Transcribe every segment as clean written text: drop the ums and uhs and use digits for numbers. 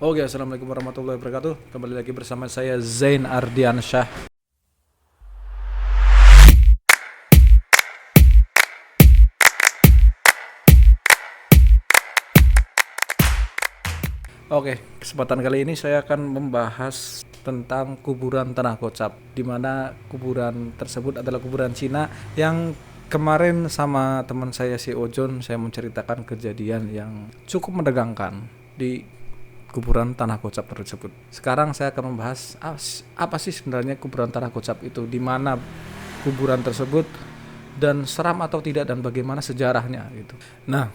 Oke, assalamualaikum warahmatullahi wabarakatuh. Kembali lagi bersama saya Zain Ardiansyah. Oke, kesempatan kali ini saya akan membahas tentang kuburan Tanah Gocap, di mana kuburan tersebut adalah kuburan Cina yang kemarin sama teman saya si Ojon saya menceritakan kejadian yang cukup menegangkan di kuburan Tanah Gocap tersebut. Sekarang saya akan membahas apa sih sebenarnya kuburan Tanah Gocap itu, di mana kuburan tersebut dan seram atau tidak dan bagaimana sejarahnya gitu. Nah,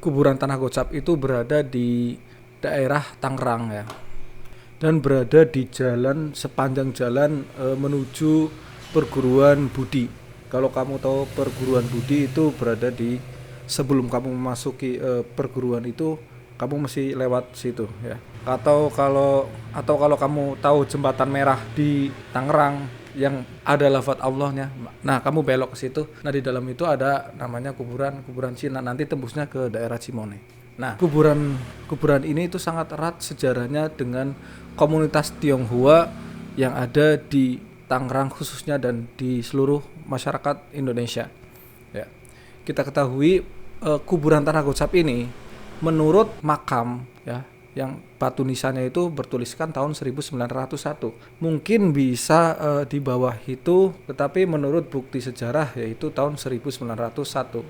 kuburan Tanah Gocap itu berada di daerah Tangerang ya, dan berada di jalan sepanjang jalan menuju perguruan Budi. Kalau kamu tahu perguruan Budi itu berada di sebelum kamu memasuki perguruan itu, kamu mesti lewat situ ya. Atau kalau kamu tahu jembatan merah di Tangerang yang ada lafaz Allahnya, nah kamu belok ke situ. Nah di dalam itu ada namanya kuburan Cina, nanti tembusnya ke daerah Cimone. Nah, kuburan ini itu sangat erat sejarahnya dengan komunitas Tionghoa yang ada di Tangerang khususnya dan di seluruh masyarakat Indonesia. Ya. Kita ketahui kuburan Tanah Gocap ini menurut makam ya, yang batu nisannya itu bertuliskan tahun 1901. Mungkin bisa di bawah itu, tetapi menurut bukti sejarah yaitu tahun 1901.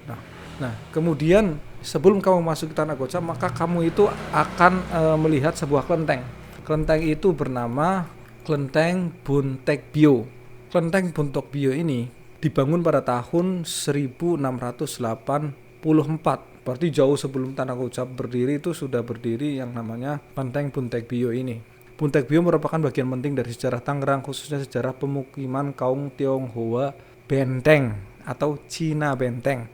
Nah, kemudian sebelum kamu masuk ke Tanah Gocap, maka kamu itu akan melihat sebuah kelenteng. Kelenteng itu bernama Kelenteng Buntekbyo. Kelenteng Buntekbyo ini dibangun pada tahun 1684. Berarti jauh sebelum Tanah Gocap berdiri itu sudah berdiri yang namanya Kelenteng Buntekbyo ini. Buntekbyo merupakan bagian penting dari sejarah Tangerang, khususnya sejarah pemukiman kaum Tionghoa Benteng atau Cina Benteng.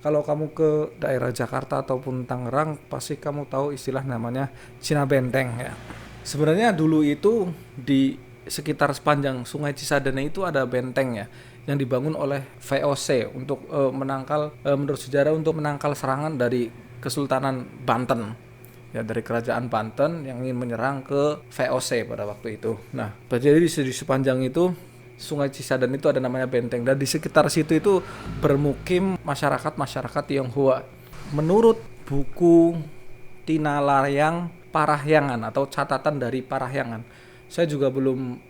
Kalau kamu ke daerah Jakarta ataupun Tangerang, pasti kamu tahu istilah namanya Cina Benteng ya. Sebenarnya dulu itu di sekitar sepanjang Sungai Cisadane itu ada benteng ya, yang dibangun oleh VOC untuk menurut sejarah untuk menangkal serangan dari Kesultanan Banten. Ya, dari kerajaan Banten yang ingin menyerang ke VOC pada waktu itu. Nah, jadi di sepanjang itu Sungai Cisadane itu ada namanya benteng, dan di sekitar situ itu bermukim masyarakat Tionghoa. Menurut buku Tinalayang Parahyangan atau catatan dari Parahyangan, saya juga belum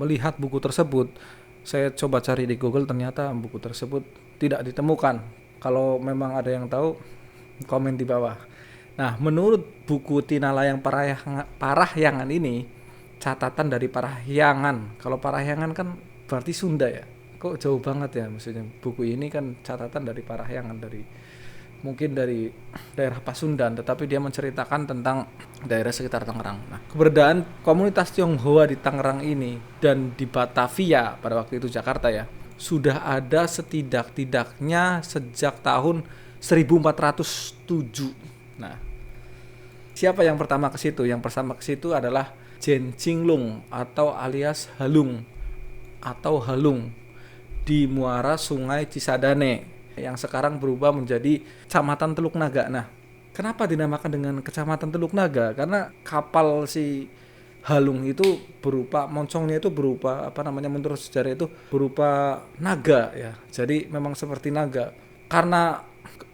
melihat buku tersebut. Saya coba cari di Google, ternyata buku tersebut tidak ditemukan. Kalau memang ada yang tahu, komen di bawah. Nah, menurut buku Tinalayang Parahyangan ini, catatan dari Parahyangan. Kalau Parahyangan kan berarti Sunda ya. Kok jauh banget ya, maksudnya buku ini kan catatan dari Parahyangan, mungkin dari daerah Pasundan, tetapi dia menceritakan tentang daerah sekitar Tangerang. Nah, keberadaan komunitas Tionghoa di Tangerang ini dan di Batavia pada waktu itu Jakarta ya, sudah ada setidak-tidaknya sejak tahun 1407. Nah, siapa yang pertama ke situ? Yang pertama ke situ adalah Jen Cinglung atau alias Halung atau Halung di muara Sungai Cisadane yang sekarang berubah menjadi Kecamatan Teluk Naga. Nah, kenapa dinamakan dengan Kecamatan Teluk Naga? Karena kapal si Halung itu berupa moncongnya itu berupa menurut sejarah itu berupa naga ya. Jadi memang seperti naga. Karena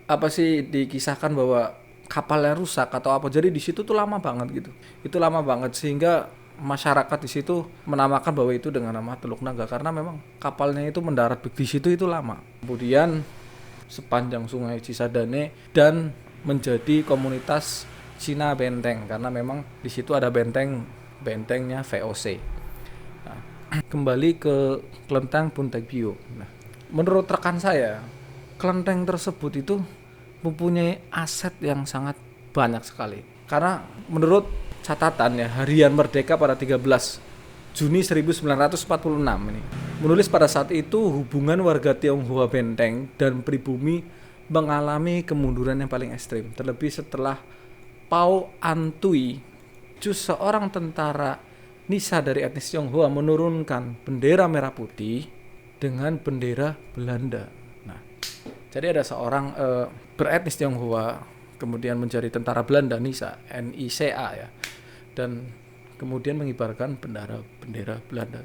dikisahkan bahwa kapalnya rusak atau apa, jadi di situ tuh lama banget gitu. Itu lama banget sehingga masyarakat di situ menamakan bahwa itu dengan nama Teluk Naga karena memang kapalnya itu mendarat di situ itu lama. Kemudian sepanjang Sungai Cisadane dan menjadi komunitas Cina Benteng karena memang di situ ada bentengnya VOC. Nah, kembali ke Kelenteng Buntekbyo. Nah, menurut rekan saya, kelenteng tersebut itu mempunyai aset yang sangat banyak sekali. Karena menurut catatan ya, Harian Merdeka pada 13 Juni 1946 ini menulis pada saat itu hubungan warga Tionghoa Benteng dan pribumi mengalami kemunduran yang paling ekstrim, terlebih setelah Pao Antui, seorang tentara Nisa dari etnis Tionghoa, menurunkan bendera merah putih dengan bendera Belanda. Nah, jadi ada seorang beretnis Tionghoa kemudian menjadi tentara Belanda NICA ya, dan kemudian mengibarkan bendera Belanda,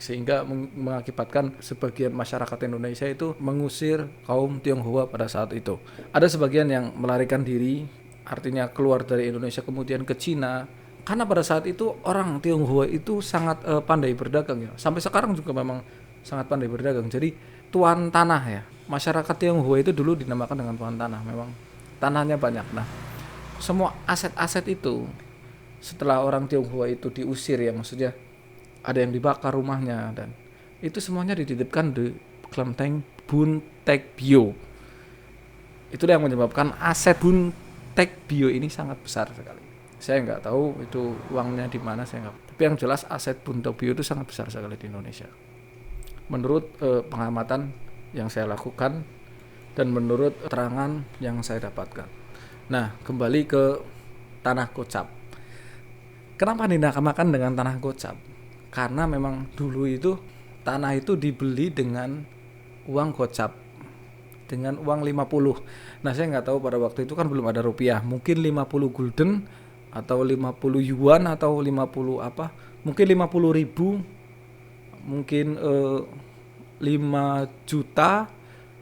sehingga mengakibatkan sebagian masyarakat Indonesia itu mengusir kaum Tionghoa pada saat itu. Ada sebagian yang melarikan diri, artinya keluar dari Indonesia kemudian ke Cina, karena pada saat itu orang Tionghoa itu sangat pandai berdagang ya. Sampai sekarang juga memang sangat pandai berdagang. Jadi tuan tanah ya. Masyarakat Tionghoa itu dulu dinamakan dengan tuan tanah. Memang tanahnya banyak. Nah, semua aset-aset itu setelah orang Tionghoa itu diusir ya, maksudnya ada yang dibakar rumahnya, dan itu semuanya dititipkan di kelenteng Bun Tek Bio. Itu yang menyebabkan aset Bun Tek Bio ini sangat besar sekali. Saya nggak tahu itu uangnya di mana, saya nggak. Tapi yang jelas aset Bun Tek Bio itu sangat besar sekali di Indonesia. Menurut pengamatan yang saya lakukan dan menurut keterangan yang saya dapatkan. Nah, kembali ke tanah gocap. Kenapa dinamakan dengan tanah gocap? Karena memang dulu itu tanah itu dibeli dengan uang gocap, dengan uang 50. Nah, saya nggak tahu pada waktu itu kan belum ada rupiah. Mungkin 50 gulden atau 50 yuan atau 50 apa? Mungkin 50 ribu, mungkin 5 juta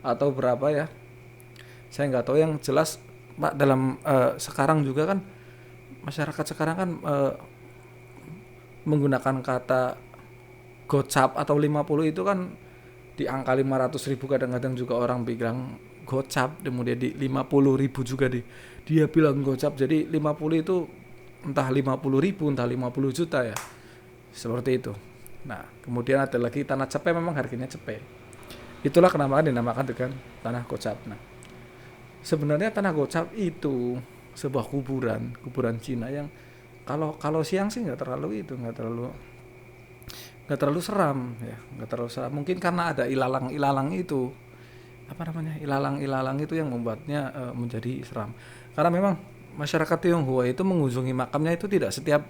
atau berapa ya. Saya nggak tahu, yang jelas Pak, dalam sekarang juga kan masyarakat sekarang kan menggunakan kata gocap atau 50 itu kan di angka 500 ribu, kadang-kadang juga orang bilang gocap, kemudian di 50 ribu juga dia bilang gocap. Jadi 50 itu entah 50 ribu entah 50 juta ya, seperti itu. Nah, kemudian ada lagi tanah cepe, memang harganya cepe. Itulah kenapa dinamakan dengan tanah gocap. Nah, sebenarnya tanah gocap itu sebuah kuburan Cina yang kalau siang sih nggak terlalu seram ya, nggak terlalu seram. Mungkin karena ada ilalang itu, apa namanya, ilalang itu yang membuatnya menjadi seram. Karena memang masyarakat Tionghoa itu mengunjungi makamnya itu tidak setiap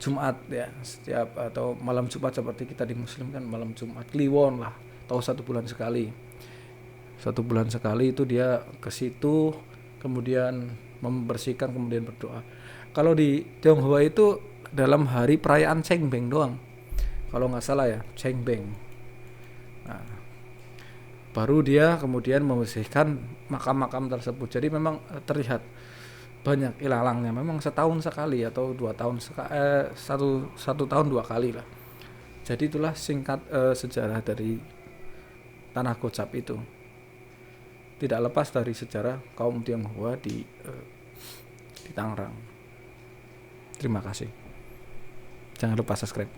Jumat ya, setiap atau malam Jumat seperti kita di Muslim kan malam Jumat Kliwon lah, atau 1 bulan sekali. 1 bulan sekali itu dia ke situ, kemudian membersihkan, kemudian berdoa. Kalau di Tionghoa itu dalam hari perayaan Cengbeng doang, kalau nggak salah ya, Cengbeng. Nah, baru dia kemudian membersihkan makam-makam tersebut. Jadi memang terlihat banyak ilalangnya, memang setahun sekali atau 2 tahun satu tahun 2 kali lah. Jadi itulah singkat sejarah dari tanah gocap itu. Tidak lepas dari sejarah kaum Tionghoa di Tangerang. Terima kasih. Jangan lupa subscribe.